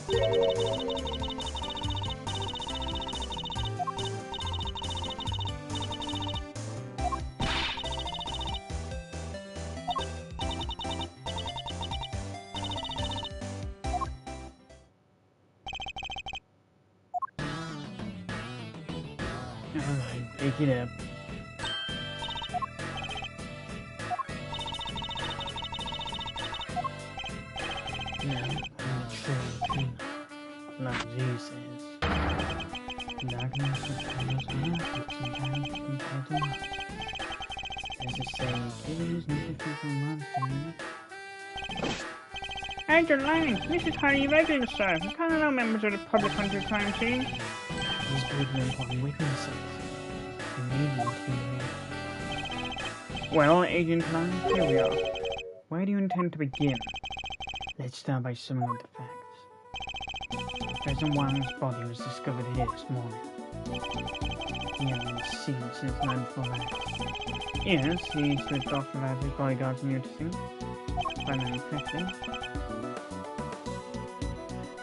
Alright, pick it up. Now, I'm a trained cleaner, like Z says. Darkness sometimes enough, sometimes you can tell too much. There's a saying, killers need to keep on monsters. Agent Lang, this is highly regular, sir. We can't allow members of the public on your crime scene. These people are important witnesses. We need them to be here. Well, Agent Lang, here we are. Where do you intend to begin? Let's start by summing up the facts. President Wang's body was discovered here this morning. He hasn't been seen since nightfall last. Yes, he slipped off without his bodyguards noticing. If I remember correctly.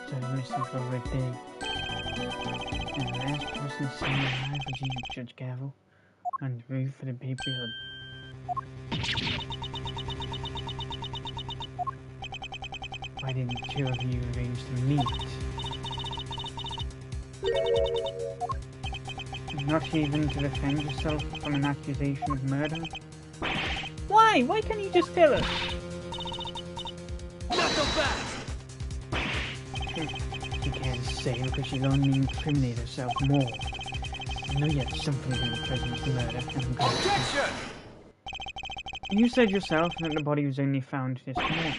So he's missing for over a day. And the last person seen alive was you, Judge Gavel, on the roof of the Big Building. Why didn't the two of you arrange to meet? Not even to defend yourself from an accusation of murder? Why? Why can't you just tell us? Not so fast! She can't say because she'll only incriminate herself more. I know you had something to do with the president's murder, and I'm going to... Objection! You said yourself that the body was only found this morning.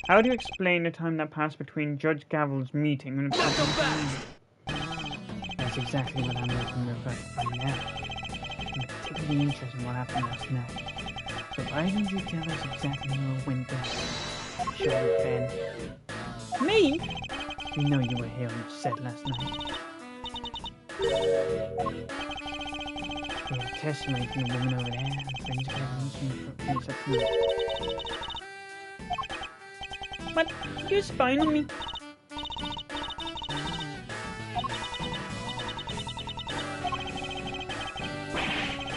How do you explain the time that passed between Judge Gavel's meeting and the president's... That's exactly what I'm looking to find out. I'm particularly interested in what happened last night. So why didn't you tell us exactly how it went down? Sheriff Ben. Me? You know you were here on set last night. We have testimony from the woman over there and friends of evidence up here. What? You're spying on me?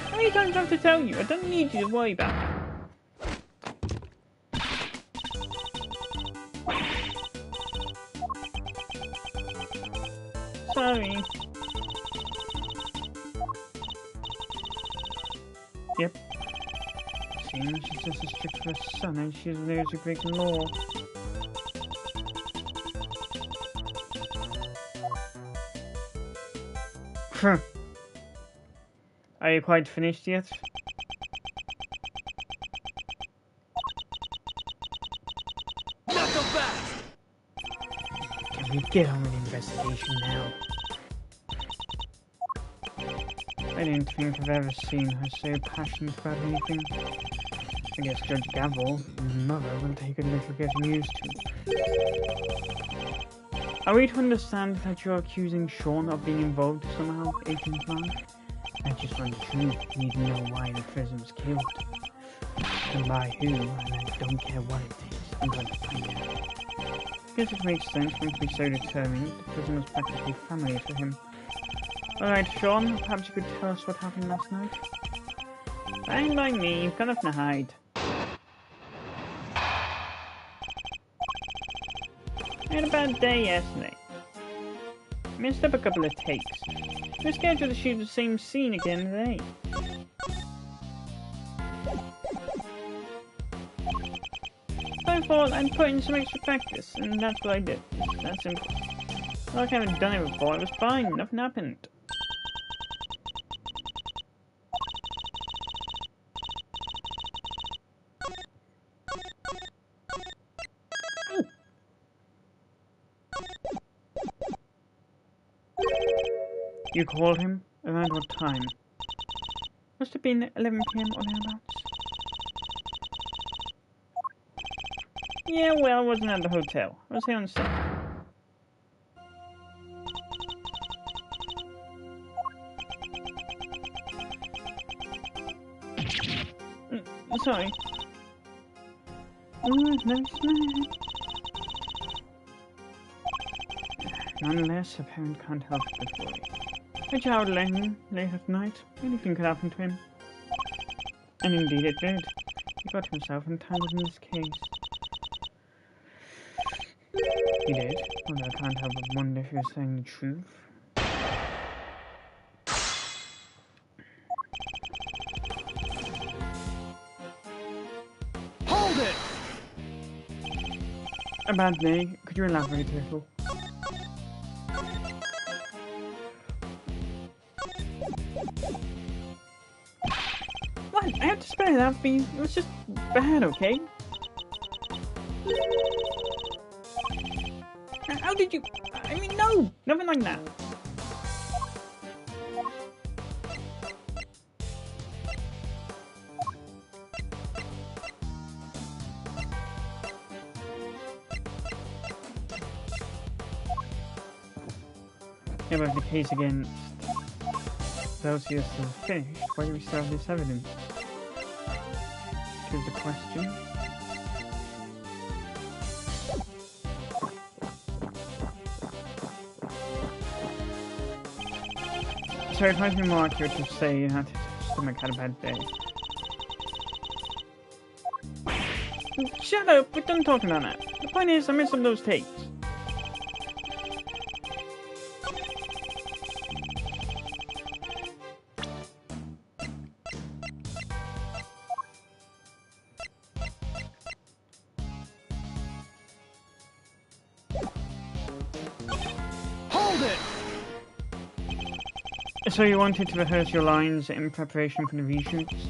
How many times do I have to tell you? I don't need you to worry about it. Sorry. Yep. Seems she's just as strict for her son as she is with those who break the law. Huh. Are you quite finished yet? Not so fast! Can we get on with the investigation now? I didn't think I've ever seen her so passionate about anything. I guess Judge Gavel, mother, will take a little getting used to. Are we to understand that you're accusing Sean of being involved somehow, Agent Clark? I just want the truth. I need to know why the prison was killed. And by who, and I don't care what it takes. I'm going to find out. Guess it makes sense for him to be so determined. The prison was practically family for him. Alright, Sean, perhaps you could tell us what happened last night? Fine by me, you've got nothing to hide. I had a bad day yesterday. Missed up a couple of takes. We're scheduled to shoot the same scene again today. So I thought I'd put in some extra practice, and that's what I did. It's that simple. Like I haven't done it before, it was fine, nothing happened. You called him? Around what time? Must have been 11 PM or thereabouts. Yeah, well, I wasn't at the hotel. I was here on set. Sorry. Nonetheless, a parent can't help but worry. A child alone, late at night, anything could happen to him. And indeed it did. He got himself entangled in this case. He did, although I can't help but wonder if he was saying the truth. Hold it! A bad day. Could you elaborate a little? What? I have to spare that for you. It was just bad, okay? How did you... I mean, no! Nothing like that. Yeah, but the case against Celsius is finished, why do we still have this evidence? Here's the question. So it might be more accurate to say that his stomach had a bad day. Shut up! We're done talking on that. The point is, I missed some of those takes. Hold it! So you wanted to rehearse your lines in preparation for the reshoots?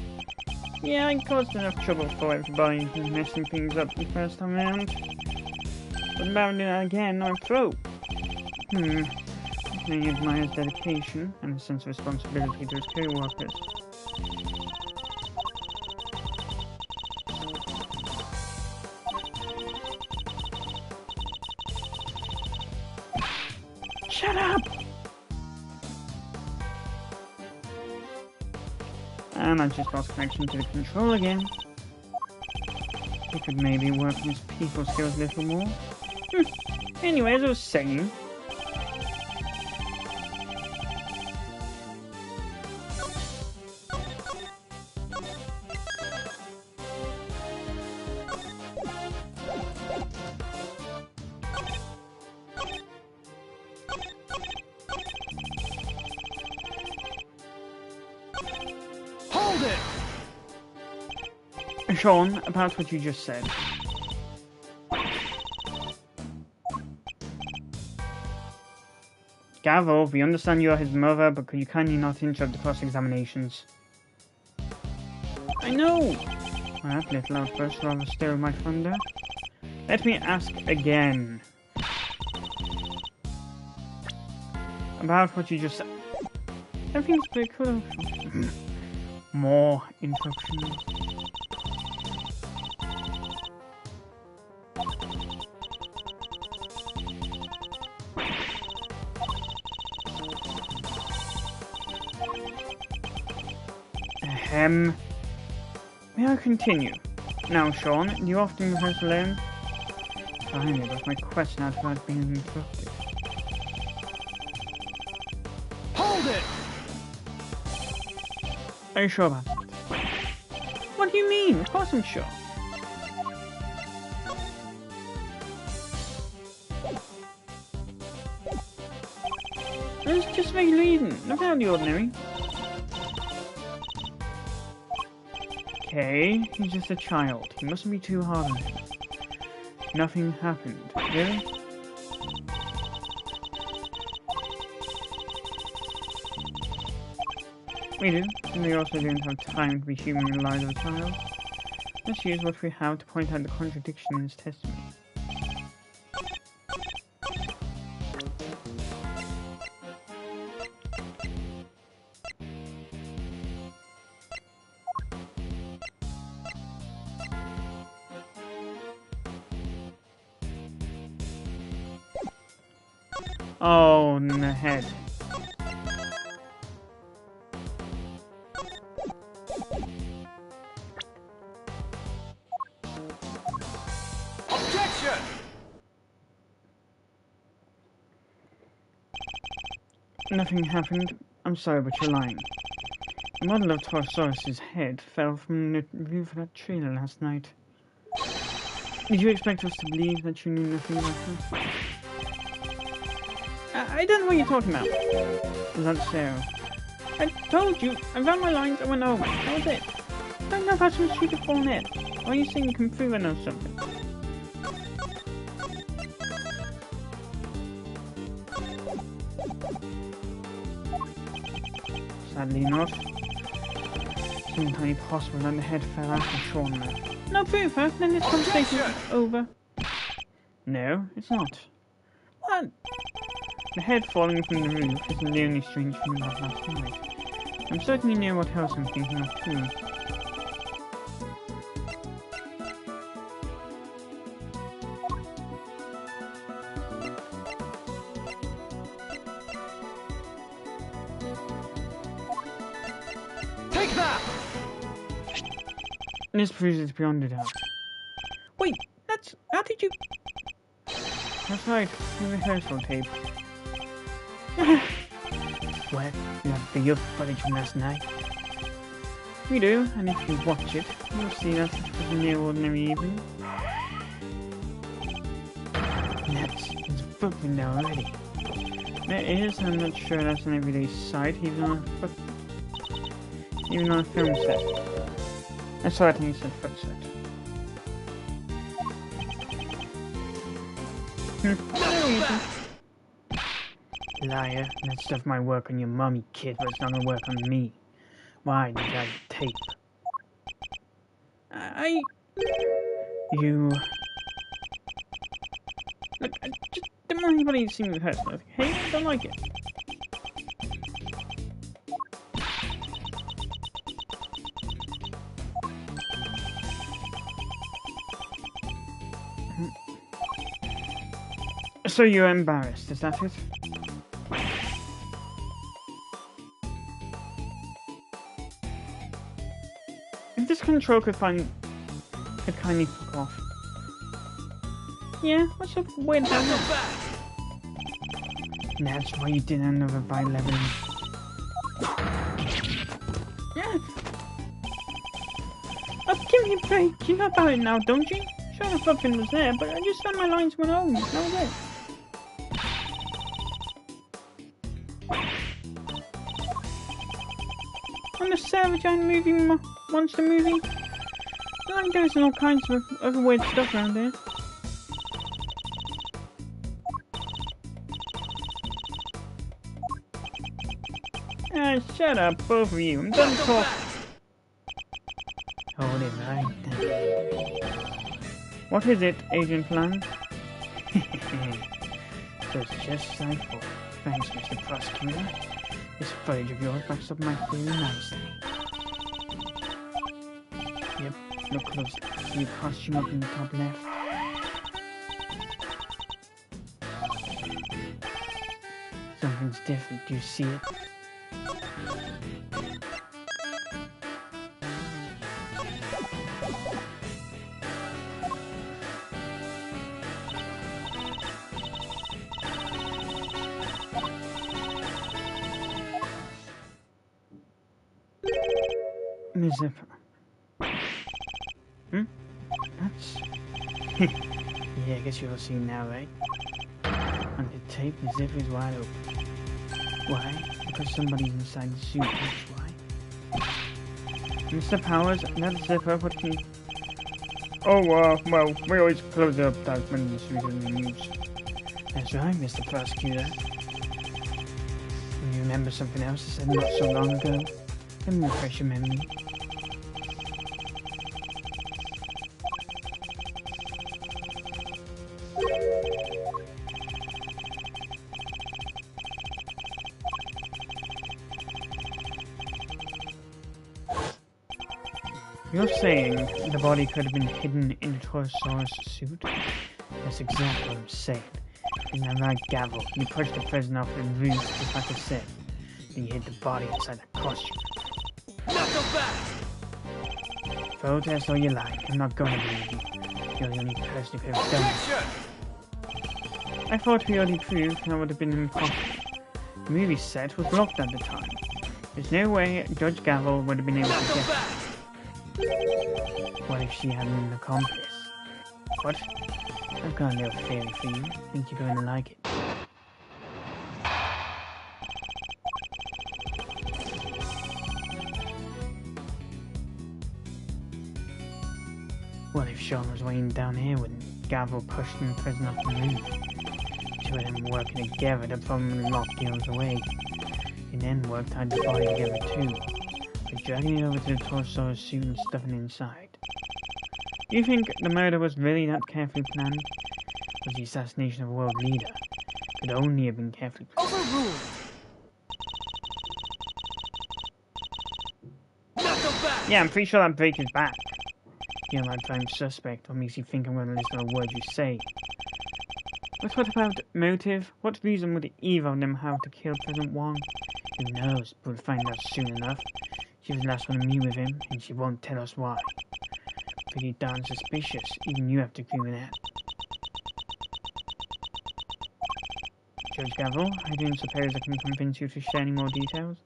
Yeah, I caused enough trouble for everybody messing things up the first time around. But about doing it again, I'm pro. I admire his dedication and his sense of responsibility to his co-workers. Shut up! And I've just lost connection to the control again. He could maybe work on his people skills a little more. Anyway, as I was saying... Hold it! Sean, about what you just said. Gavel, we understand you are his mother, but could you kindly not interrupt the cross-examinations? I know! That little outburst rather stole my thunder. Let me ask again. About what you just said. Everything's pretty cool. More interruptions. May I continue? Now, Sean, do you often rehearse alone? Finally, that's my question out without being interrupted. Hold it! Are you sure about that? What do you mean? Of course I'm sure. It's just regular Eden, nothing out of the ordinary. Okay, he's just a child. He mustn't be too hard on him. Nothing happened, really? We do, and we also didn't have time to be human in the lives of a child. Let's use what we have to point out the contradiction in his testimony. Oh, in the head. Objection! Nothing happened. I'm sorry, but you're lying. The model of Torosaurus's head fell from the roof of that trailer last night. Did you expect us to believe that you knew nothing about her? I don't know what you're talking about. Is that so? I told you, I ran my lines and went over. That was it. I don't know about some stupid full net. Why are you saying Kung Fu or something? Sadly not. It's entirely possible that the head fell out of Sean there. No proof, huh? Then this conversation is over. No, it's not. What? The head falling from the roof isn't the only strange thing about last night. I'm certain you know what else I'm thinking of too. Take that! This proves it's beyond a doubt. Wait, that's... how did you... That's right, the rehearsal tape. What? You have video footage from last night? We do, and if you watch it, you'll see that it was no ordinary evening. It's a book window already. There is, I'm not sure that's an everyday sight, even on a film set. I saw it and he said foot set. Liar, that stuff might work on your mummy, kid, but it's not gonna work on me. Why did I tape? You... Look, I just don't want anybody seeing the hurt stuff. Hey, I don't like it. So you're embarrassed, is that it? If this control could kindly fuck off. Yeah, what's up with that? That's why you did another by 11. Yeah. Oh, give me a break. You know about it now, don't you? Sure the fucking was there, but I just found my lines went home. That was it. On the Savage Giant movie, monster movie. I like there's all kinds of other weird stuff around there. Shut up, both of you. I'm done talking. Hold it right then. What is it, Agent Lang? So it's just like for. Thanks, Mr. Prosecutor. This footage of yours backs up my theory nicely. Yep, look close. See your costume up in the top left. Something's different. Do you see it? The zipper. That's... yeah, I guess you'll see now, right? On the tape, the zipper is wide open. Why? Because somebody's inside the suit, that's why. Mr. Powers, that zipper, what can... Oh, well, we always close it up tight when the suit isn't used. That's right, Mr. Prosecutor. You remember something else I said not so long ago? Let me refresh your memory. You're saying the body could have been hidden in a Torosaurus suit? That's exactly what I'm saying. In that right gavel, you pushed the prison off the roof just like I said. Then you hid the body inside the costume. Protest all you like, I'm not gonna believe you. You're the only person who could have done it. I thought we already proved that would have been impossible. The movie set was locked at the time. There's no way Judge Gavel would have been able to get it. What if she had an accomplice? What? I've got a little theory for you. I think you're going to like it. What if Sean was waiting down here when Gavel pushed him prison off the roof? Two of them working together to probably lock Gills away. And then work tied the body together too. By dragging it over to the Torso's suit and stuffing it inside. You think the murder was really that carefully planned? Was the assassination of a world leader? Could only have been carefully planned. Overruled. Yeah, I'm pretty sure that break is back. You're my prime suspect. What makes you think I'm going to listen to a word you say? But what about motive? What reason would either of them have to kill President Wong? Who knows, but we'll find out soon enough. She was the last one to meet with him, and she won't tell us why. Pretty darn suspicious, even you have to agree with that. Judge Gavel, I don't suppose I can convince you to share any more details?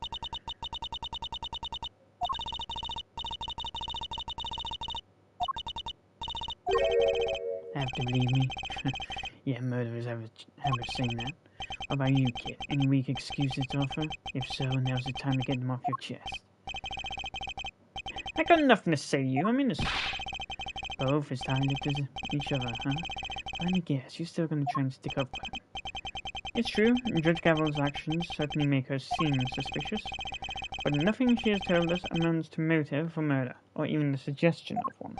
Have to believe me. Yeah, murderers have a saying that. What about you, kid? Any weak excuses to offer? If so, now's the time to get them off your chest. I got nothing to say to you. I'm innocent. Both as time looked at each other, huh? Let me guess, you're still going to try and stick up for him. It's true, Judge Gavel's actions certainly make her seem suspicious, but nothing she has told us amounts to motive for murder, or even the suggestion of one.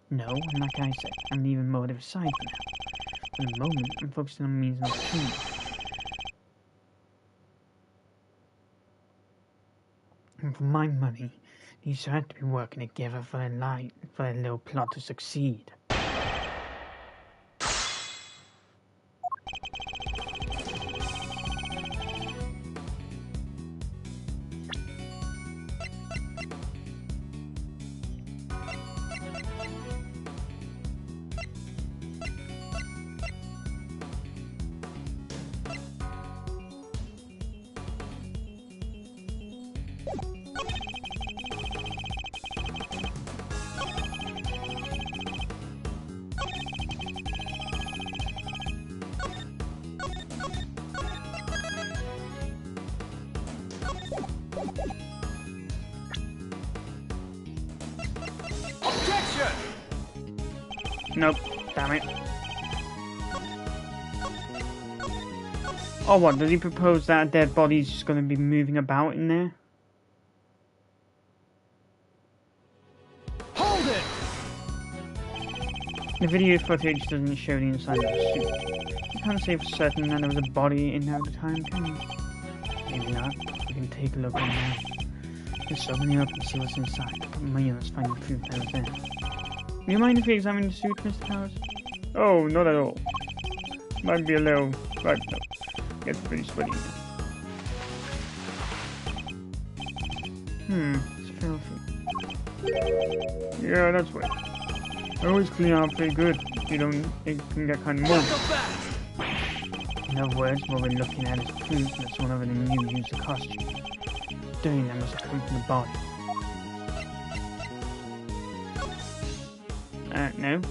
No, and like I said, I'm leaving motive aside for now. For the moment, I'm focusing on means and opportunity. And for my money, these two have to be working together for their little plot to succeed. Nope, damn it. Oh, what? Does he propose that a dead body's just going to be moving about in there? Hold it! The video footage doesn't show the inside of the suit. You can't say for certain that there was a body in there at the time, can you? Maybe not. We can take a look right now. Let's open it up and see what's inside. Put money on us finding proof that was there. Do you mind if we examine the suit, Mr. Powers? Oh, not at all. Might be a little... right, no. Gets pretty sweaty. It's filthy. Yeah, that's right. I always clean out pretty good. If you don't, it can get kind of mold. In other words, what we're looking at is proof that someone other than you used the costume. Doing that must have come from the body. No.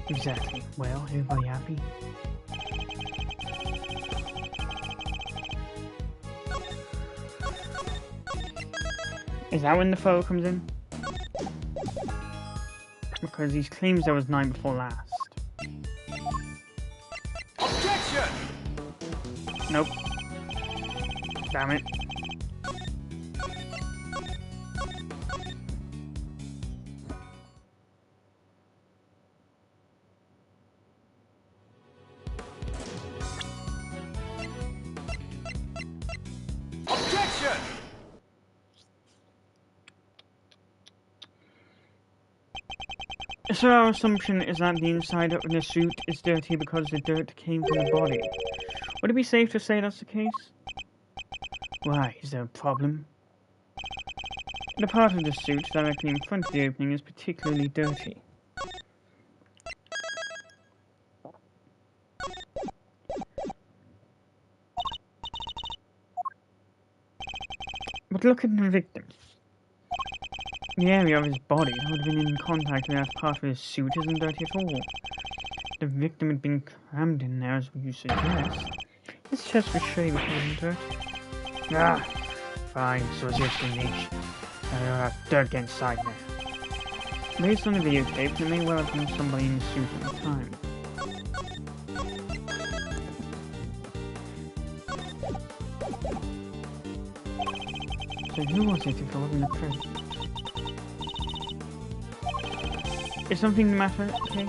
Exactly. Well, everybody happy? Is that when the photo comes in? Because he claims there was night before last. Objection! Nope. Damn it. Objection! So our assumption is that the inside of the suit is dirty because the dirt came from the body. Would it be safe to say that's the case? Why, is there a problem? The part of the suit directly in front of the opening is particularly dirty. But look at the victim. The area of his body that would have been in contact with that part of his suit isn't dirty at all. The victim had been crammed in there, as you suggest. His chest was shaved with dirt. Ah, fine, so is your explanation. There are dirt inside there. Based on the videotape, it may well have been somebody in the suit at the time. So who was it if I wasn't present? Is something the matter, okay?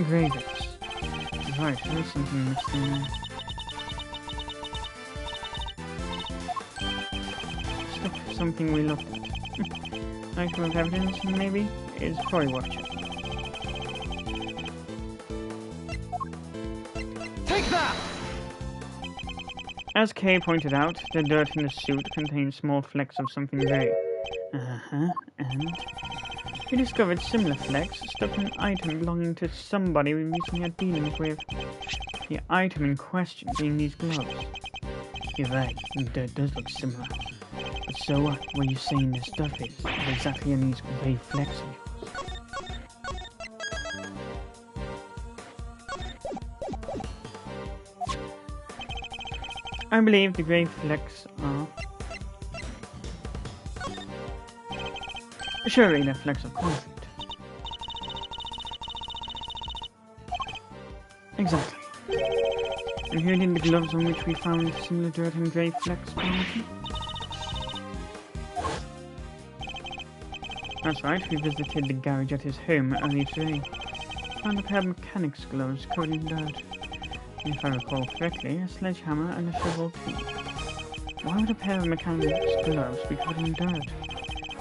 Gravis. Right, there's something missing there. Something we looked at. Item of evidence, maybe? Is probably worth checking. Take that! As Kay pointed out, the dirt in the suit contains small flecks of something grey. And we discovered similar flecks stuck in an item belonging to somebody we recently had dealings with. The item in question being these gloves. You're right, the dirt does look similar. But so what are you saying this stuff is? What exactly are these grey flecks of yours? I believe the grey flecks are... Surely they're flecks of concrete. Exactly. And here did the gloves on which we found similar dirt and grey flecks belong to? That's right, we visited the garage at his home earlier today. Found a pair of mechanics gloves covered in dirt. And if I recall correctly, a sledgehammer and a shovel too. Why would a pair of mechanics gloves be covered in dirt?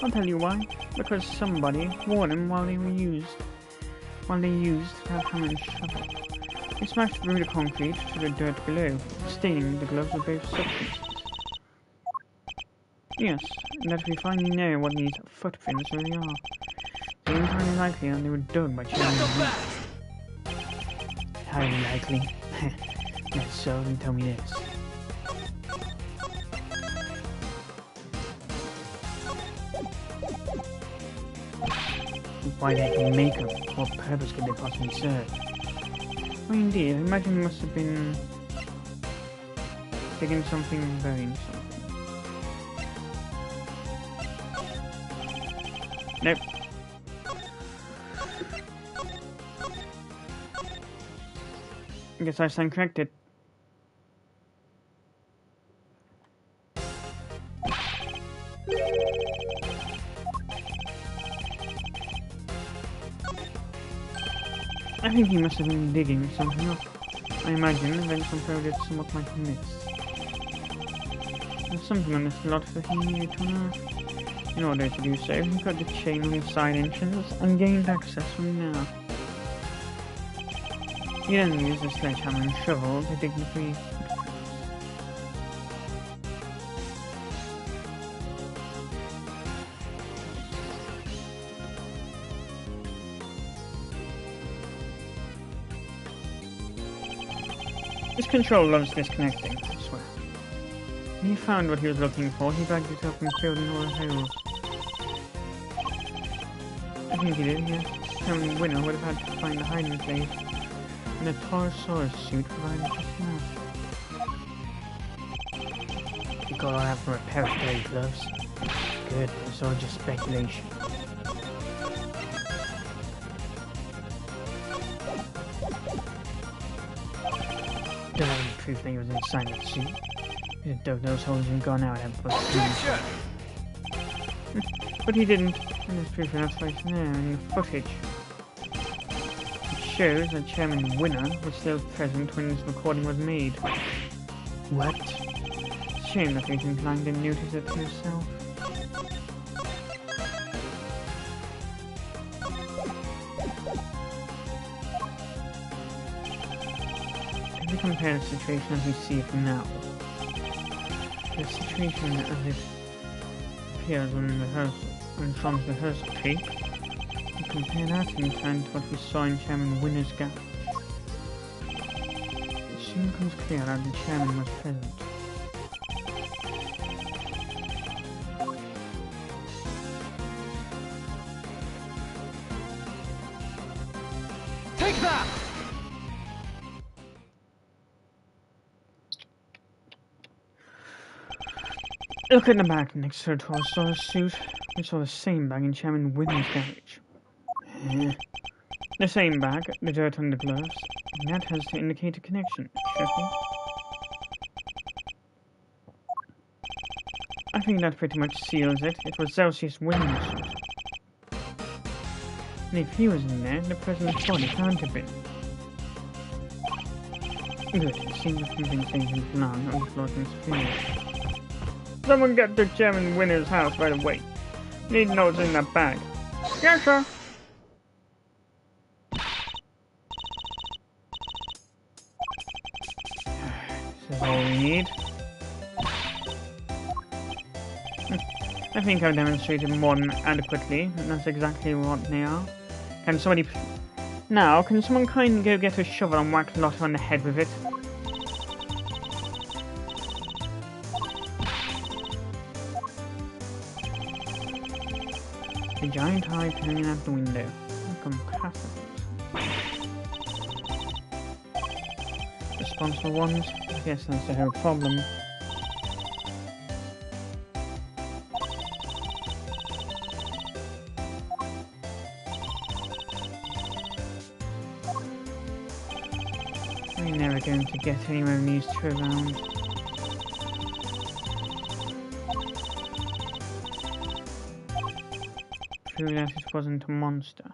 I'll tell you why. Because somebody wore them while they used that hammer and shovel. They smashed through the concrete to the dirt below, staining the gloves with both substances. Yes, and that we finally know what these footprints really are. It's entirely likely that they were dug by children. Highly likely. Yes, so then tell me this. Why did they make them? What purpose could they possibly serve? Well, indeed, I imagine it must have been digging something and burying something. Nope. I guess I stand corrected. I think he must have been digging something up. I imagine eventual progress somewhat might be missed. There's something on this lot that he needed to unearth. In order to do so, he cut the chain on the side entrance and gained access from now. He then used a sledgehammer and shovel to dig the three footprints. His control loves disconnecting, I swear. When he found what he was looking for, he bagged it up and filled in all the holes. I think he did, yes. Only Winner would have had to find a hiding place, and a Taurosaurus suit provided just that. You got all that from a pair of grey gloves. Good, it's all just speculation. Don't have any proof that he was inside that suit. He'd have dug those holes and gone out and Objection! But he didn't. And there's proof enough right there in the footage. It shows that Chairman Winner was still present when this recording was made. What? Shame that Agent Lang didn't notice it herself. If we compare the situation as we see it now, the situation as it appears on Sean's rehearsal tape, we compare that in turn to what we saw in Chairman Winner's garage. It soon becomes clear that the chairman was present. Take that! Look at the bag next to the Tolstoy's suit. We saw the same bag in Chairman Winner's garage. The same bag, the dirt on the gloves. That has to indicate a connection, should we? I think that pretty much seals it. It was Celsius Winner's suit. And if he was in there, the president's body can't have been. Good, it seems convincing his plan of Florton's funeral. Someone get to Chairman Winner's house right away. Need notes in that bag. Yes, sir. This is all we need. I think I've demonstrated more than adequately, and that's exactly what they are. Can somebody... Now, can someone kindly go get a shovel and whack Lotta on the head with it? The giant eye peering out the window. Incompatible. Responsible ones? I guess that's the whole problem. We're never going to get anywhere in these two around. True that it wasn't a monster.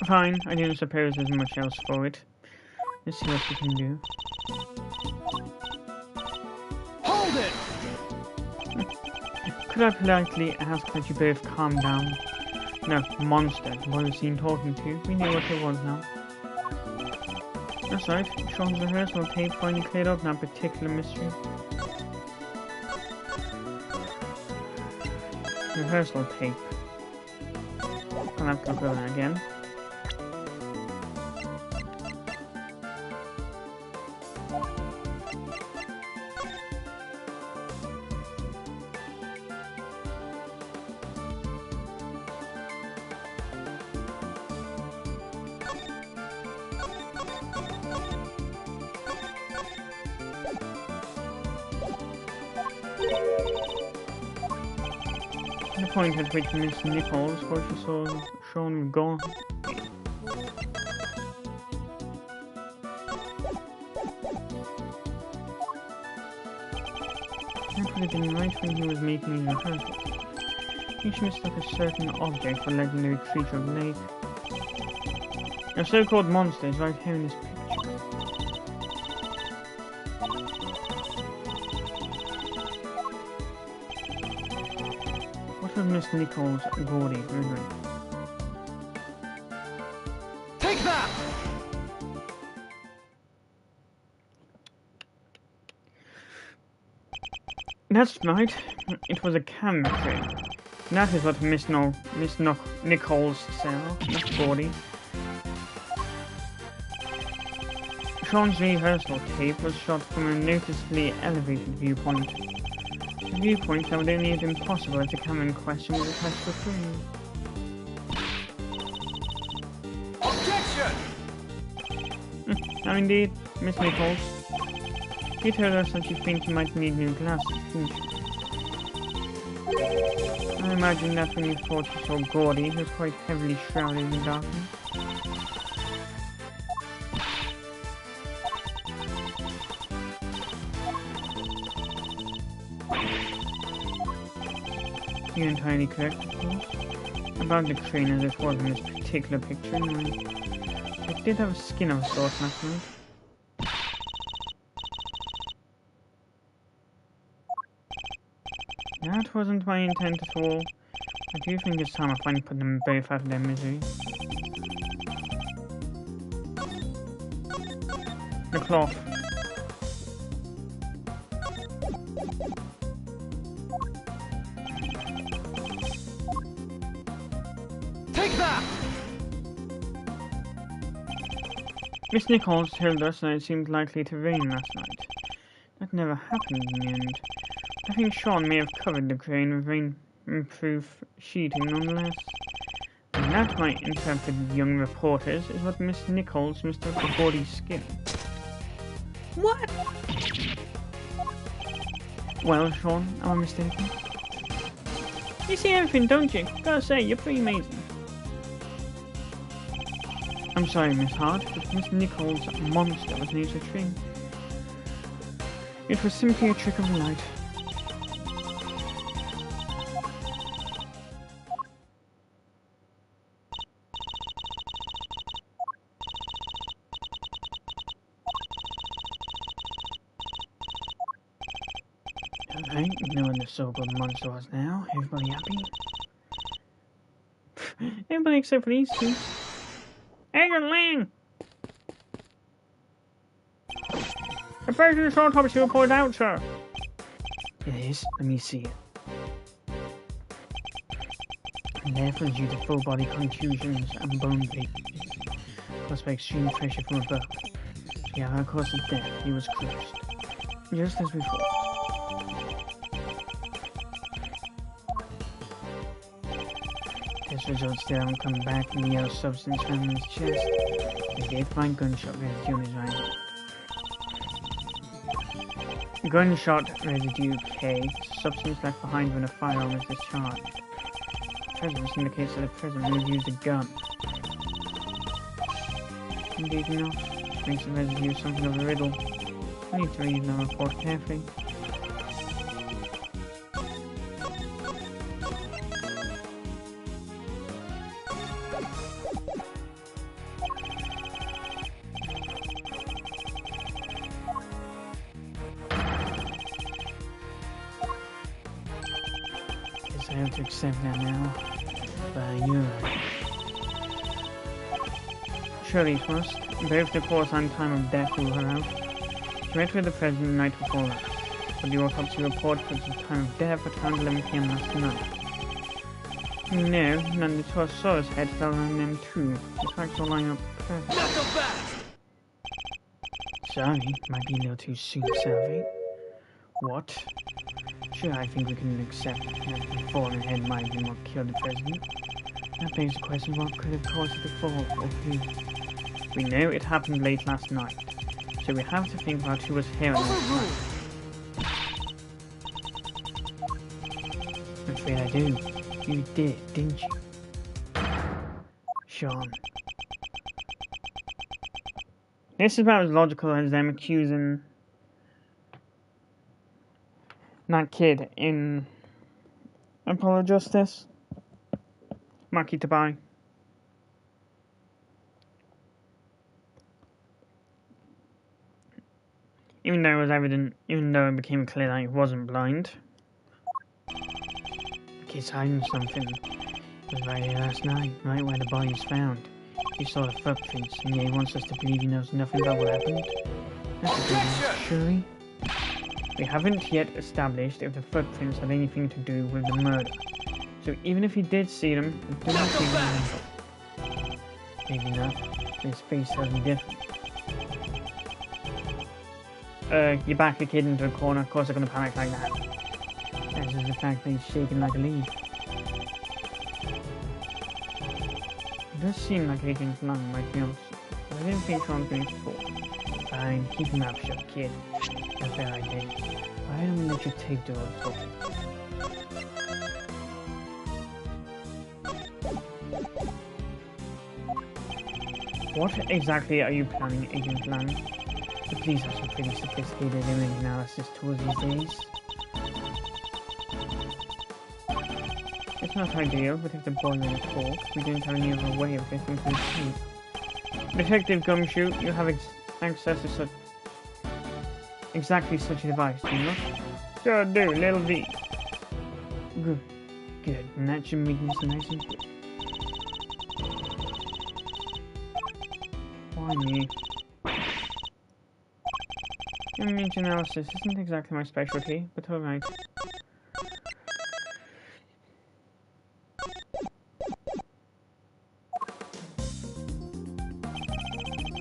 Fine, I didn't suppose there's much else for it. Let's see what we can do. Hold it! Could I politely ask that you both calm down? No, monster, what was seen talking to? We know what it was now. That's right, Sean's rehearsal tape finally cleared up that particular mystery. Rehearsal tape. I'll have to look over that again. The point at which Miss Nichols thought she saw Sean gone. That would have been right when he was making his rehearsal. Each mistook a certain object for legendary creature of the lake. Your so-called monster is right here in this picture. What was Miss Nichols' Gordy rendering? Take that! That's right. It was a camera tray. That is what Miss Nichols saw, not Gordy. Sean's rehearsal tape was shot from a noticeably elevated viewpoint. A viewpoint that would only have been possible if the camera in question was attached to a frame. Objection! Now indeed, Miss Nichols. You told us that you think you might need new glasses, didn't you? I imagine that when you thought you saw Gordy, he was quite heavily shrouded in darkness. You're entirely correct, of course. About the crane as it was in this particular picture, anyway. It did have a skin of a sort last night. That wasn't my intent at all. I do think it's time I finally put them both out of their misery. The cloth. Take that! Miss Nichols told us that it seemed likely to rain last night. That never happened in the end. I think Sean may have covered the crane with rain-proof sheeting nonetheless. And that might interpret young reporters as what Miss Nichols mistook for body skin. What? Well, Sean, am I mistaken? You see everything, don't you? Gotta say, you're pretty amazing. I'm sorry, Miss Hart, but Miss Nichols' monster was near to tree. It was simply a trick of the light. Alright, we know what the so-called monster was now. Everybody happy? Everybody except for these two. Agent Lang! The president's autopsy report out, sir. It is? Let me see it. And therefore due to full body contusions and bone breakage, caused by extreme pressure from above. The hour cause of death, he was crushed. Just as we thought. Test results still haven't come back from the yellow substance found in his chest. They did find gunshot residue in his right hand. Gunshot residue K, substance left behind when a firearm is discharged. Presence indicates that the president would have used a gun. Indeed not. Which makes the residue something of a riddle. I need to read the report carefully. I have to accept that now. But you're right. Surely it must. Both the cause and time of death rule her out. She met with the president the night before that. But the autopsy report puts the time of death at around 11 PM last night. No, none the Torsaurus head fell around them too. The facts all line up perfectly. Not so fast! Sorry, might be a little too soon to salivate. What? Sure, I think we can accept that the falling head might have been what killed the president. That begs the question, what could have caused the fall, or who? We know it happened late last night, so we have to think about who was here on that night. I'm afraid I do. You did, didn't you? Sean. This is about as logical as them accusing that kid in Apollo Justice, Maki Tabai. Even though it was evident, even though it became clear that he wasn't blind. The kid's hiding something. It was right here last night, right where the body was found. He saw the footprints, and yet he wants us to believe he knows nothing about what happened. That's a good one, surely. We haven't yet established if the footprints had anything to do with the murder. So even if he did see them, I do not think he remember. Maybe not. His face tells me different. You back the kid into a corner, of course they're gonna panic like that. As is the fact that he's shaking like a leaf. It does seem like Agent Lang might be on, but I didn't think Sean's going to fall. Fine, keep your mouth shut, kid. A fair idea. I don't let you take the road talk. What exactly are you planning, Agent Lang? The police have some pretty sophisticated image analysis tools these days. It's not ideal, but if the boy were talk, we didn't have any other way of getting to his sleep. Detective Gumshoe, you have access to such exactly such a device, do you not? Sure do, little V. Good. Good, and that should make this nice and quick. Why me? Image analysis isn't exactly my specialty, but alright.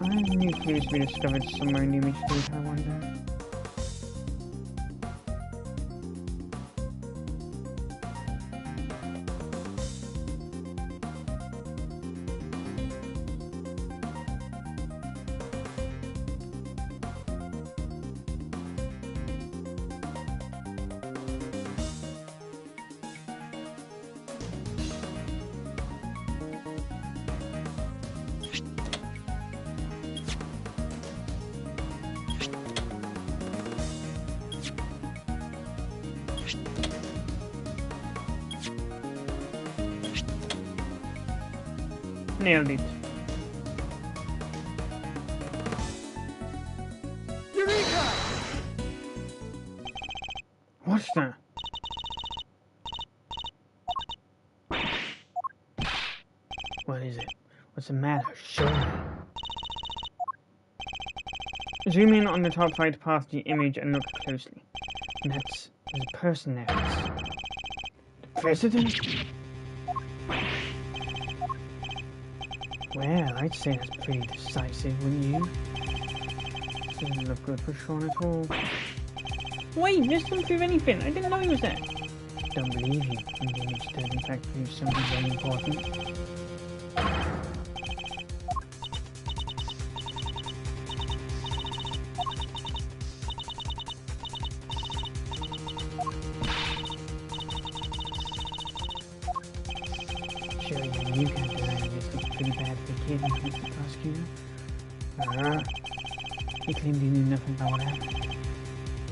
New clues to be discovered somewhere in the image data, I wonder. Nailed it. Eureka! What's that? What is it? What's the matter? Show me. Zoom in on the top right part of the image and look closely. And there's a person there. It's the president? Well, I'd say that's pretty decisive, wouldn't you? Doesn't look good for Sean at all. Wait, this doesn't prove anything. I didn't know he was there. Don't believe you. The image does in fact prove something very important. Sure, you can't deny this was pretty bad for the kid, Mr. Prosecutor. He claimed he knew nothing about what happened.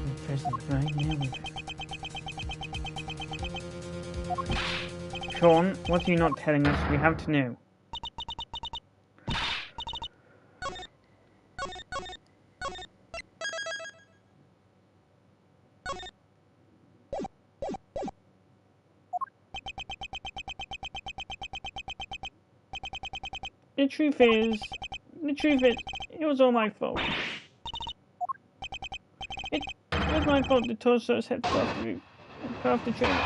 The president, right? Yeah. Sean, what are you not telling us? We have to know. The truth is, it was all my fault. It was my fault the torsos had fell off the roof and fell off the trailer.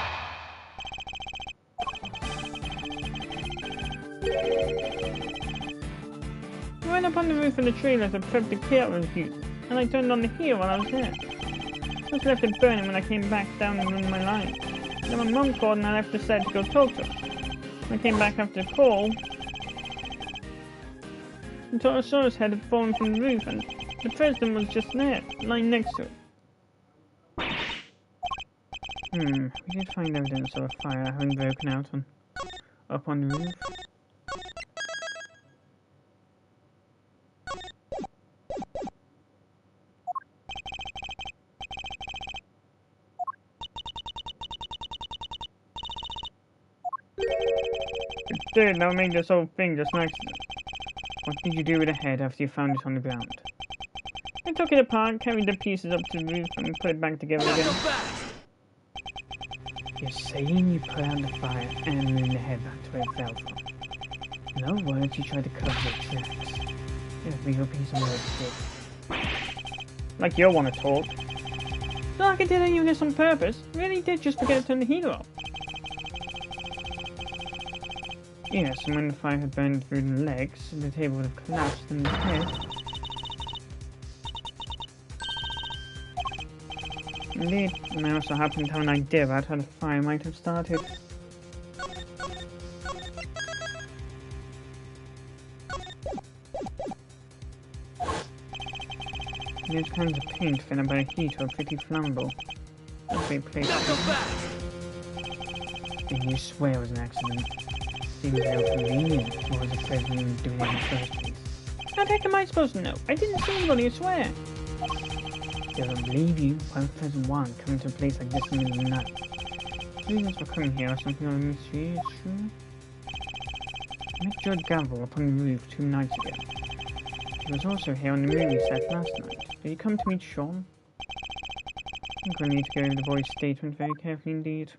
I went up on the roof of the trailer to prep the kit was used, and I turned on the heater while I was there. I just left it burning when I came back down and run my line. Then my mum called and I left the side to go talk to her. When I came back after the call, the Torosaurus head had fallen from the roof and the president was just there, lying next to it. We did find evidence of a fire having broken out up on the roof. It did, that made this whole thing just an accident. What did you do with the head after you found it on the ground? I took it apart, carried the pieces up to the roof, and put it back together again. You're saying you put out the fire and moved the head back to where it fell from. In other words, you tried to cover your tracks. You're a real piece of work, kid. Like you want to talk. It's not like I did any of this on purpose. I really did just forget to turn the heater off. Yes, and when the fire had burned through the legs, the table would have collapsed in the head. Indeed, and I also happened to have an idea about how the fire might have started. These kinds of paint filled by heat are pretty flammable. That's a great place and you swear it was an accident. Seems real convenient. What was the president doing in the first place? How the heck am I supposed to know? I didn't see anybody, I swear. I don't believe you. Why would President Wang come to a place like this in the middle of the night? The reasons for coming here are something of a mystery, is true. I met Judge Gamble up on the roof 2 nights ago. He was also here on the movie set last night. Did he come to meet Sean? I think we'll need to go over the boy's statement very carefully indeed.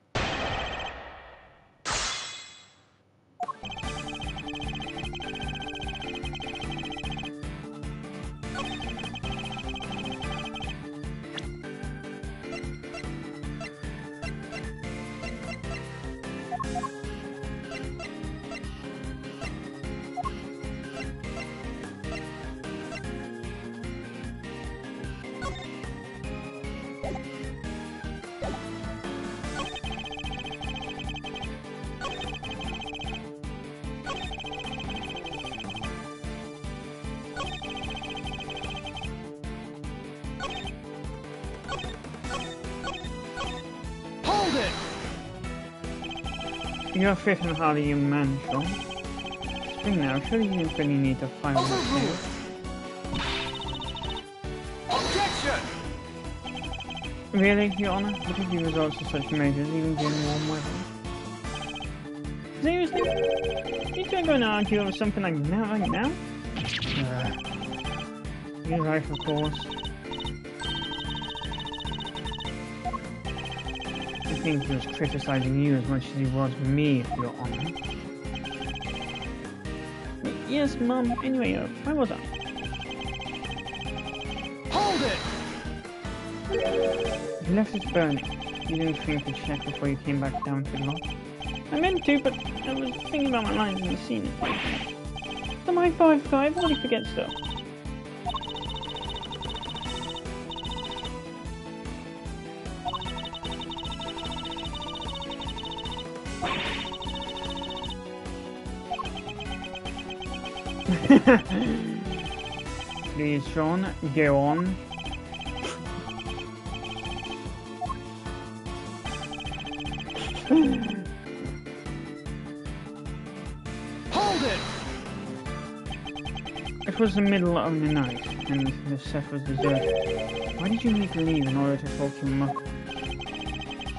You're fit and hardy young man, Sean. Spring now, surely you don't really need to fight with that tail. Objection! Really, Your Honor? What if you resort to such measures even during warm weather? Seriously? You two are going to argue over something like that right now? You're right, of course. I think he was criticizing you as much as he was me, Your Honor. Yes, Mum. Anyway, where was I? Hold it! You left it burning. You didn't think to check before you came back down to the lock? I meant to, but I was thinking about my lines in the scene. It's my fault if everybody forgets stuff. Please, Sean, go on. Hold it! It was the middle of the night, and the set was deserted. Why did you need to leave in order to talk to your mother?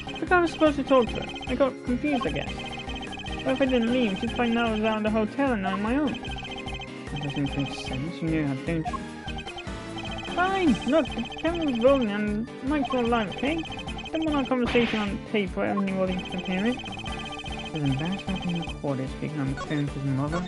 Because I was supposed to talk to her. I got confused, I guess. But if I didn't leave, she'd find out I was out of the hotel and on my own. That doesn't make sense. You know that, don't you? Fine! Look, the camera's rolling and the mic's all live, okay? Don't want our conversation on tape for anybody to hear it. It was embarrassing being recorded speaking on the phone to his mother.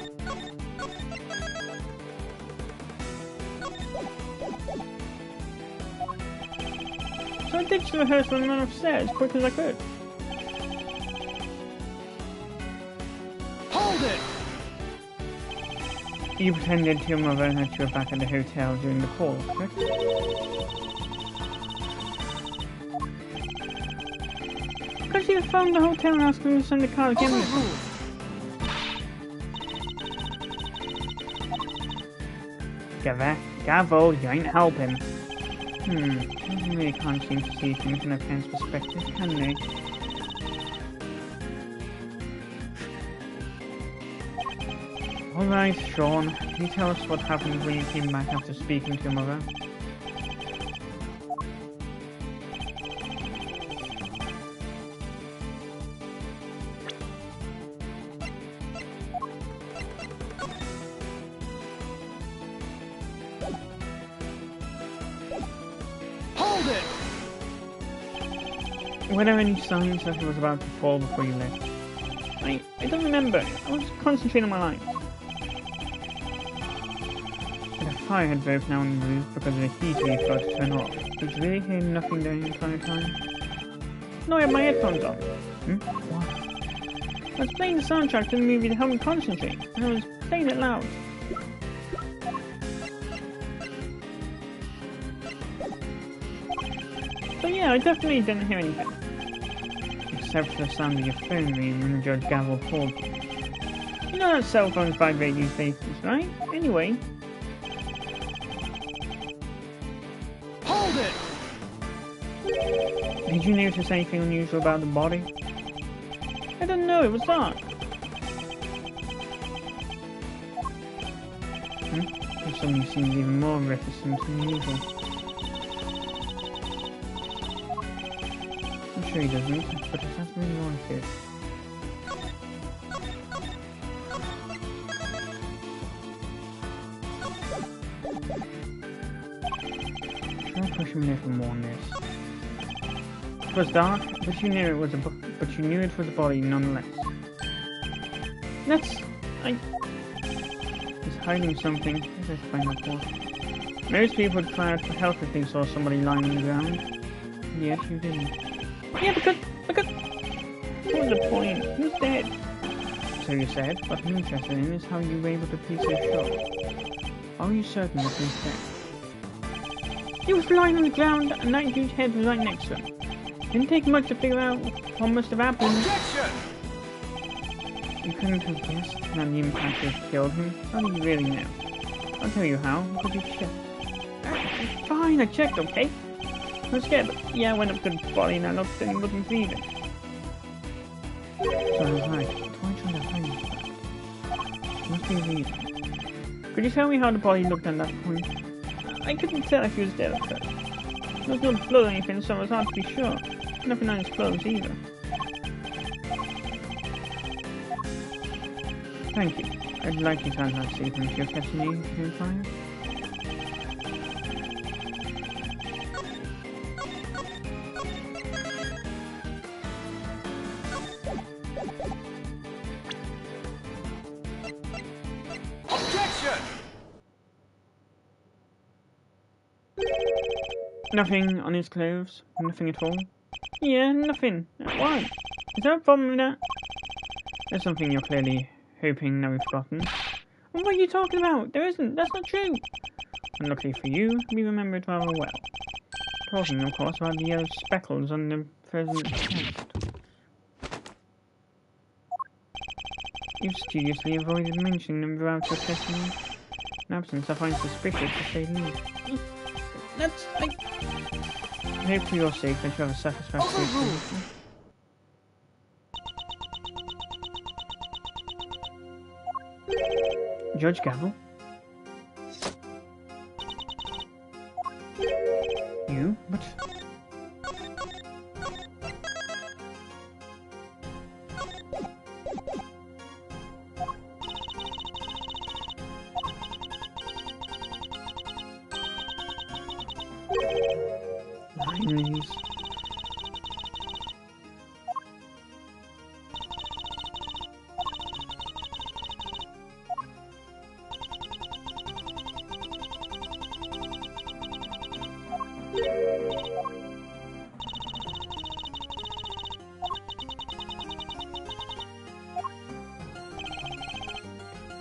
So I ditched the rehearsal and ran upstairs as quick as I could. Hold it! You pretended to your mother that you were back at the hotel during the call, correct? Because you phoned the hotel and asked them to send the car again. Gavel, you ain't helping. Children really can't seem to see things from their parents' perspective, can they? Alright, Sean, can you tell us what happened when you came back after speaking to your mother? Hold it! Were there any signs that it was about to fall before you left? I don't remember. I was concentrating on my lines. But a fire had broken out on the roof because of the heater you forgot to turn off. Did you really hear nothing during the entire time? No, I had my headphones on. What? I was playing the soundtrack to the movie to help me concentrate, and I was playing it loud. So yeah, I definitely didn't hear anything. Except for the sound of your phone ringing when Judge Gavel called. You know that cell phones vibrate these days, right? Anyway. Hold it! Did you notice anything unusual about the body? I don't know, it was dark. Or something seems even more reticent than usual. I'm sure he doesn't, but it's not really wanted. Try pushing me a little more on this. It was dark, but you knew it was a body nonetheless. It's hiding something. Let's find that for. Most people would cry out for help if they saw somebody lying on the ground. Yes, you didn't. Yeah, because... What was the point? Who's dead? So you said. What I'm interested in is how you were able to be so sure. Are you certain that he's dead? He was lying on the ground and that dude's head was right next to him. Didn't take much to figure out what must have happened. Objection! You couldn't have guessed that the impact had killed him. How do you really know? I'll tell you how, because you checked. Fine, I checked, okay? I was scared, but yeah, I went up to the body and I looked and wasn't breathing. So I was right. Why try to hide that? Must be a reason. Could you tell me how the body looked at that point? I couldn't tell if he was dead at first. There was no blood or anything, so it was hard to be sure. Nothing on his clothes either. Thank you. I'd like you to have that statement if you're catching me in time. Objection! Nothing on his clothes? Nothing at all? Yeah, nothing. Why? Is there a problem with that? There's something you're clearly hoping now we've forgotten. What are you talking about? There isn't. That's not true. Unluckily for you, we remember it rather well. Talking, of course, about the yellow speckles on the president's chest. You've studiously avoided mentioning them throughout your testimony. An absence I find suspicious, to say the least. That's... I hope for your sake that you have a satisfactory solution. Judge Gavel? You? But... Lines...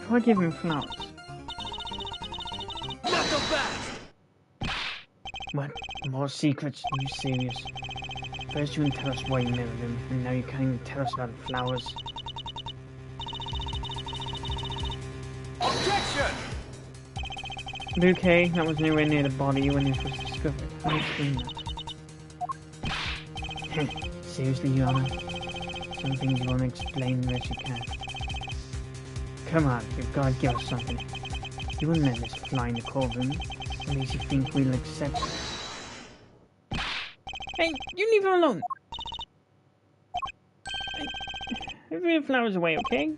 Try giving flowers. Not so fast! What? More secrets? Are you serious? First you didn't tell us why you married him, and now you can't even tell us about the flowers. Objection! Bouquet, that was nowhere near the body when it was discovered. How do you explain that? Seriously, Your Honor? Some things you want to explain the rest you can. Come on, you've got to give us something. You wouldn't let this fly in the courtroom. At least you think we'll accept it. Hey, you leave her alone! Hey, leave the flowers away, okay?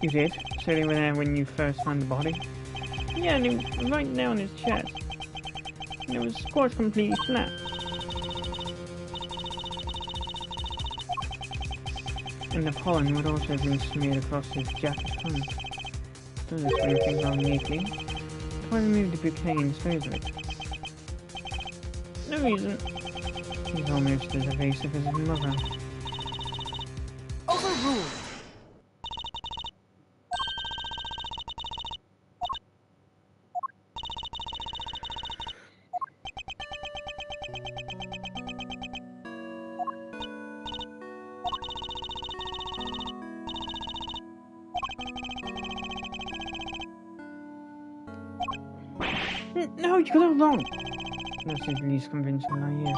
You did? So they were there when you first found the body? Yeah, and it was right there on his chest. And it was scorched completely flat. And the pollen would also have been smeared across his jacket front. Does explain things out neatly. Why remove the bouquet and dispose of it? No reason. He's almost as evasive as his mother. Overruled! No, you got it wrong. That's his least convincing lie, yes.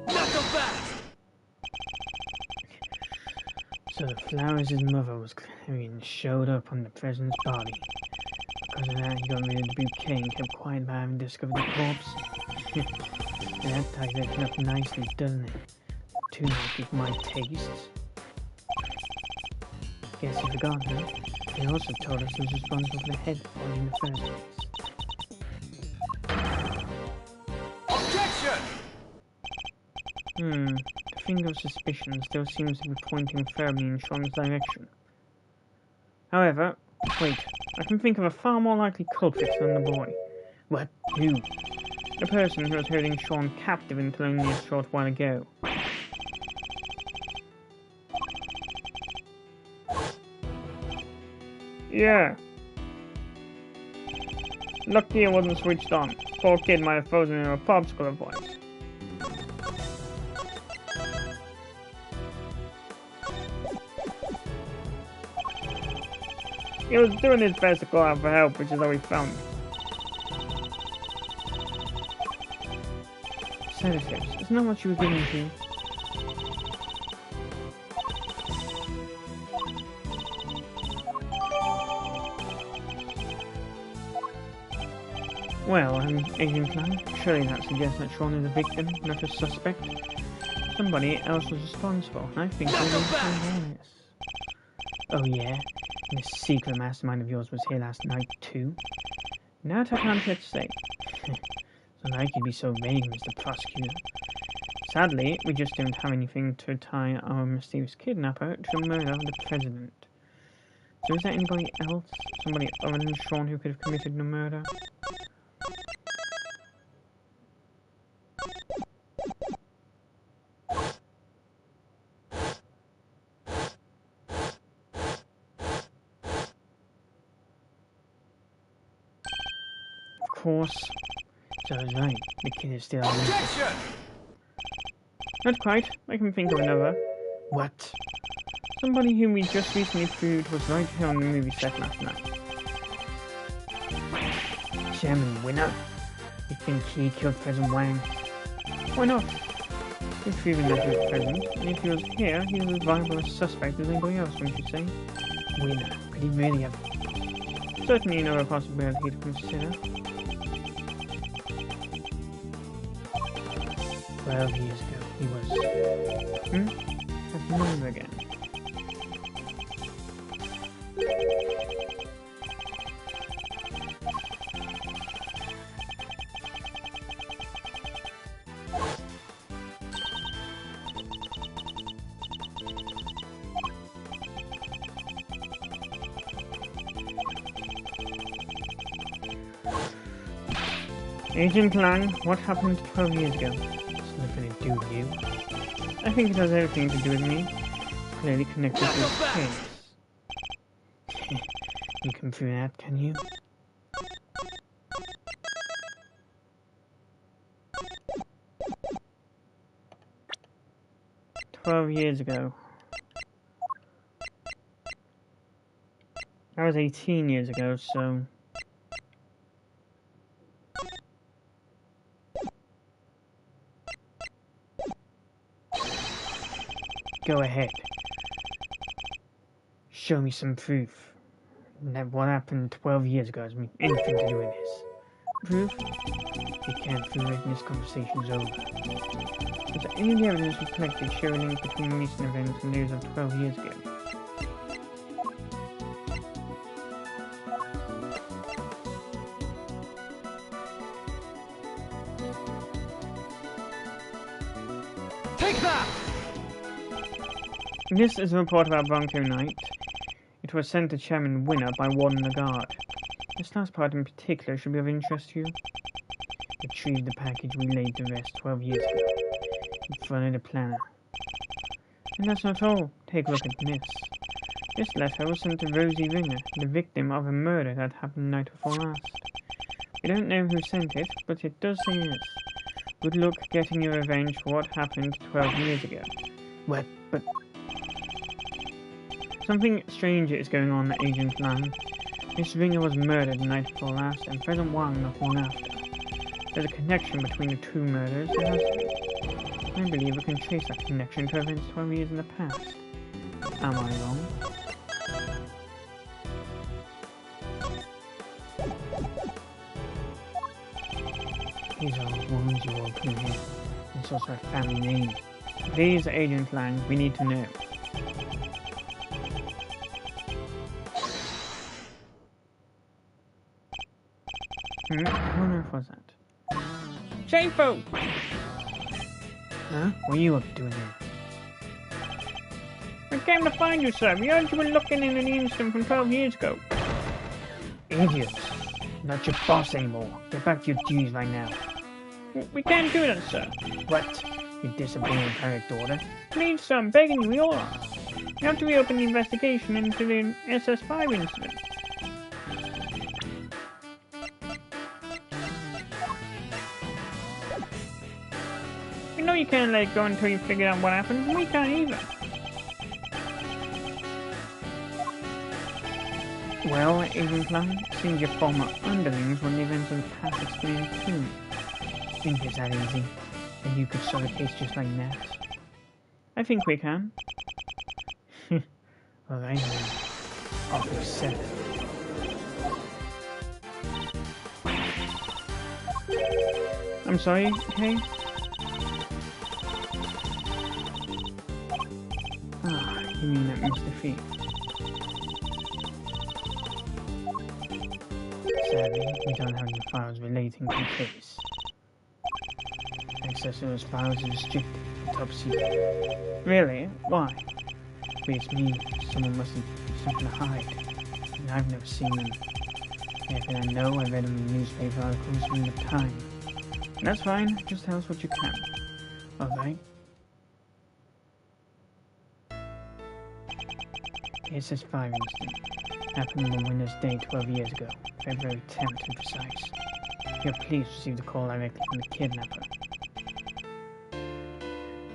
Not so fast! So the flowers his mother was carrying showed up on the president's body. Because of that, he got rid of the bouquet and kept quiet about having discovered the corpse. That ties it up nicely, doesn't it? Too nice with my tastes. Guess you forgot, huh? He also told us he was responsible for the head body in the first place. Objection! The finger of suspicion still seems to be pointing firmly in Sean's direction. However, wait, I can think of a far more likely culprit than the boy. What? Who? The person who was holding Sean captive until only a short while ago. Yeah. Lucky it wasn't switched on. Poor kid might have frozen in a popsicle otherwise. He was doing his best to call out for help, which is how we found him. Sedatives. Isn't that what you were giving to? Well, Agent Klein, surely that suggests that Sean is a victim, not a suspect. Somebody else was responsible. I think we need to know this. Oh yeah? And this secret mastermind of yours was here last night too? Now I can't yet say. So like you'd be so vague, Mr. Prosecutor. Sadly, we just don't have anything to tie our mysterious kidnapper to the murder of the President. So is there anybody else? Somebody other than Sean who could have committed the murder? Of course. So I was right. The kid is still alive. Objection! Not quite. I can think of another. What? Somebody whom we just recently proved was right here on the movie set last night. Chairman Winner? You think he killed President Wang? Why not? We've proven that he was present, and if he was here, he was as viable a suspect as anybody else, wouldn't you say? Winner, could he really have? Certainly another possibility to consider. 12 years ago, he was... At home again. Agent Lang, what happened 12 years ago? It's nothing to do with you. I think it has everything to do with me. It's clearly connected to this case. You can prove that, can you? $12 years ago. That was 18 years ago, so... Go ahead. Show me some proof that what happened 12 years ago has anything to do with this. Proof? You can't prove it and this conversation's over. Is there any evidence we collected show a link between recent events and those of 12 years ago? Take that! This is a report about Bronco Knight. It was sent to Chairman Winner by Warden Lagarde. This last part in particular should be of interest to you. Retrieved the package we laid to rest 12 years ago. It followed a planner. And that's not all. Take a look at this. This letter was sent to Rosie Ringer, the victim of a murder that happened the night before last. We don't know who sent it, but it does say this. Good luck getting your revenge for what happened 12 years ago. What? But... Something stranger is going on, Agent Lang. Miss Ringer was murdered the night before last, and President Wang not long after. There's a connection between the two murders, and I believe we can trace that connection to events 12 years in the past. Am I wrong? These are wounds you all put here. It's also a family name. Please, Agent Lang, we need to know. What on earth was that? Shafo! Huh? What are you up to doing here? We came to find you, sir. We heard you were looking in an incident from 12 years ago. Idiots. Not your boss anymore. Get back to your duties right now. We can't do that, sir. What? You disobeying direct order? Please, sir, I'm begging you, we all are. You have to reopen the investigation into the SS5 incident. We know you can't let it go until you figure out what happened, and we can't either. Well, Agent Lang, seems your former underlings want the events of the past explained too. Think it's that easy, that you could solve a case just like that? I think we can. Alright then. Offer 7. I'm sorry, Kay? Ah, you mean that Mr. Fee? Sadly, we don't have any files relating to the case. Access to those files is restricted and top secret. Really? Why? Beats me, someone must have something to hide. And I've never seen them. Everything I know, I read them in newspaper articles from the time. And that's fine, just tell us what you can. Alright? The SS5 incident happened on Windows Day 12 years ago, February 10th to be precise. Your police received a call directly from the kidnapper.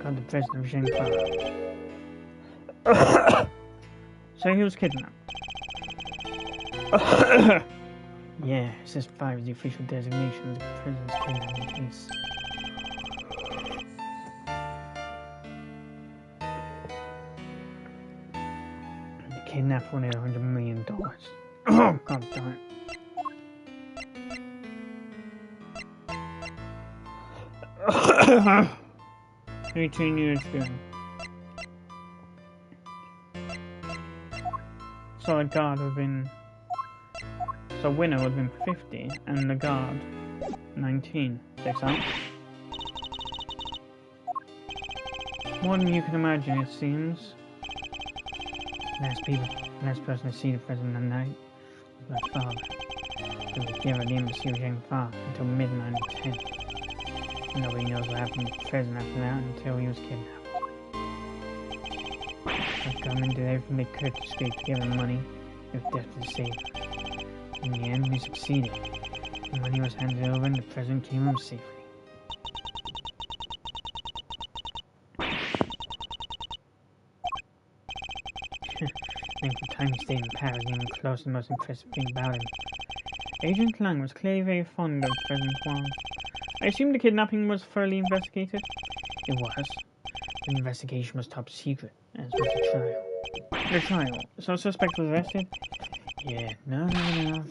Got the president of Zhengfa. So he was kidnapped. Yeah, SS5 is the official designation of the president's kidnapping case. The kidnapper wanted $100 million. Oh, god damn it. 18 years ago. So the guard would have been... So winner would have been 50, and the guard 19. Checks out. More than you can imagine, it seems. Last person to see the president that night was my father. He was here at the embassy of Zhengfa until midnight on 10. Nobody knows what happened to the president after that until he was kidnapped. The government did everything they could to scrape together money with death to save her. In the end, we succeeded. The money was handed over and the president came home safely. Length of time he stayed in Paris, even close to the most impressive thing about him. Agent Lang was clearly very fond of President Huang. I assume the kidnapping was thoroughly investigated? It was. The investigation was top secret, as was the trial. The trial? So a suspect was arrested? Yeah, no,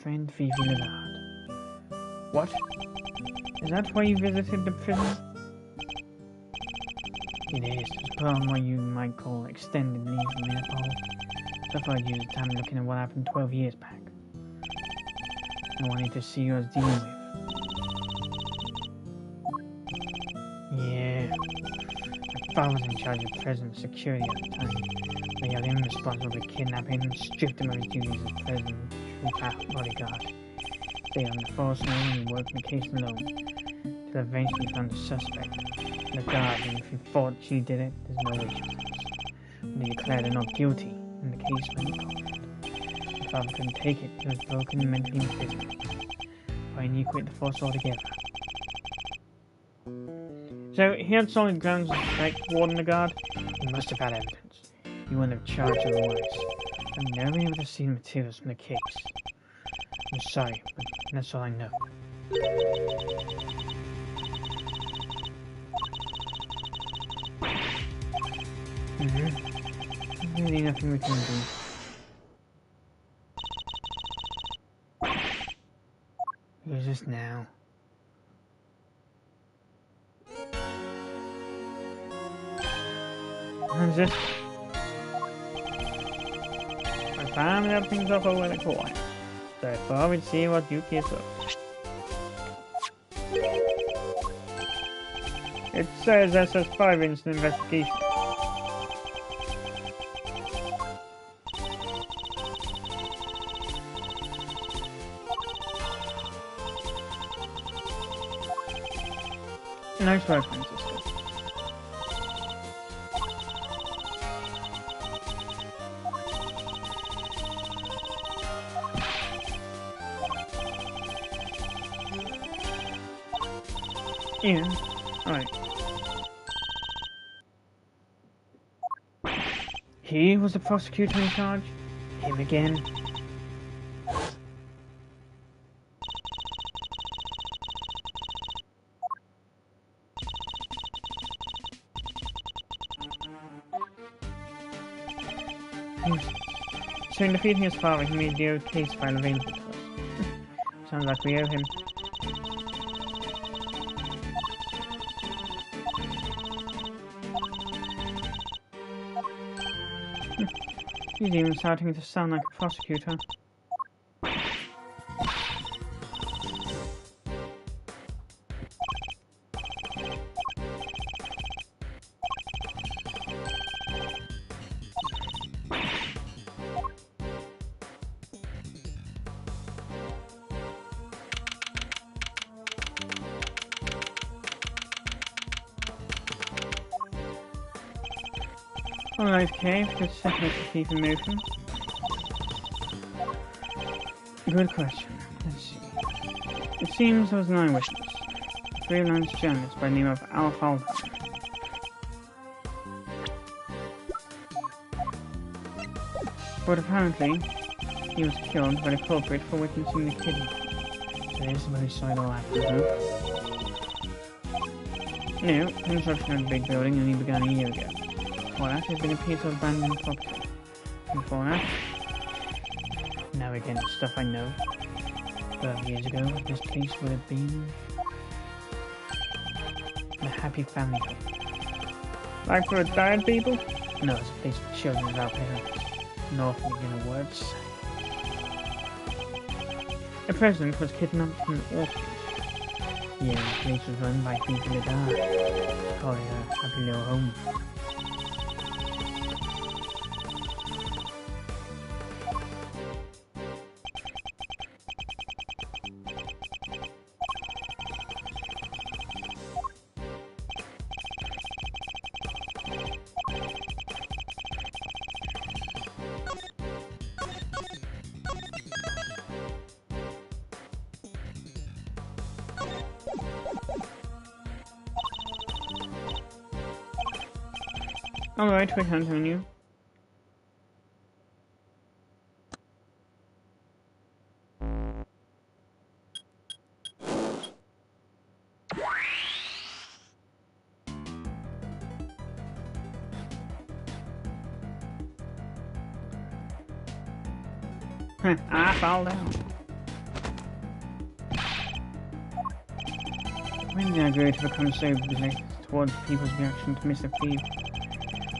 friend Fifi Lagarde. What? Is that why you visited the prison? It is. It's put on what you might call extended leave from Interpol. So far I'd use the time looking at what happened 12 years back. I wanted to see who I was dealing with. Yeah. My father was in charge of president's security at the time. They held him responsible for kidnapping and stripped him of his duties as president's bodyguard. Stayed on the force and worked the case alone, till eventually found the suspect. The guard, and if he thought she did it, there's no way she was. When they declared her not guilty, and the case went cold. My father couldn't take it. He was broken and mentally imprisoned. Finally, he quit the force altogether. So, he had solid grounds to suspect Warden the guard. He must have had evidence. He wouldn't have charged otherwise. I've never been able to see the materials from the case. I'm sorry, but that's all I know. Really nothing we can do. Who's this now? Who's this? I found everything's up over the coin. So I thought we'd see what you kids up. It says SS5 instant investigation. Nice work, Francisco. Yeah, alright. He was the prosecutor in charge? Him again? refuses. So in defeating his father, he made the old case file available to us. Sounds like we owe him. He's even starting to sound like a prosecutor. Alright, Cave, good second to keep in motion. Good question. Let's see. It seems there was 9 witnesses. 3 freelance journalist by the name of Al Falda. But apparently, he was killed by the culprit for witnessing the kidnapping. So this is where he saw it all happen, huh? No, construction of the big building only began a year ago. Before that, there's been a piece of abandoned property. Before that, now again, stuff I know. 12 years ago, this place would have been the happy family home. Like for retired people? No, it's a place for children without parents. No orphanage in a word's say. The president was kidnapped from an orphanage. Yeah, the place was run by people who died. Call it a happy little home. Alright, we continue. I fall down. When did I grow to become so blind towards people's reaction to Mr. Thief?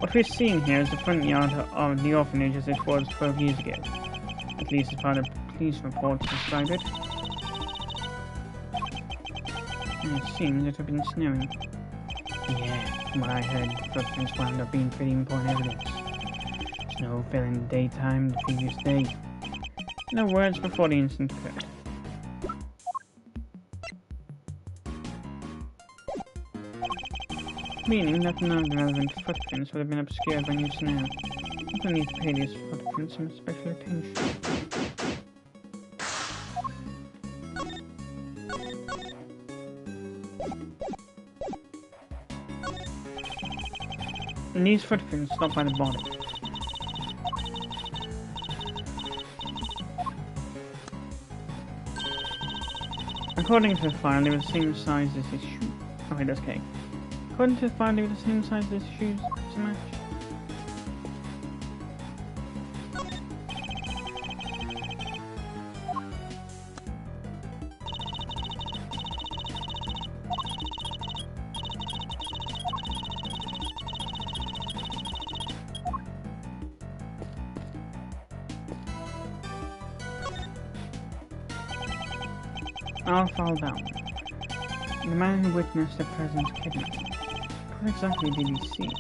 What we're seeing here is the front yard of the orphanage as it was 12 years ago. At least as far as police reports describe it. And it seems it had been snowing. Yeah, from what I heard, the footprints wound up being pretty important evidence. Snow fell in the daytime the previous day. No words before the incident occurred. Meaning that none of the relevant footprints would have been obscured by new snow. You will need to pay these footprints some special attention. And these footprints stop by the body. According to the file, they were the same size as his shoe. Oh, wait, that's okay. According to the file, they were the same size as his shoes to match. I'll fall down. The man who witnessed the president's kidnapping. What exactly did he see?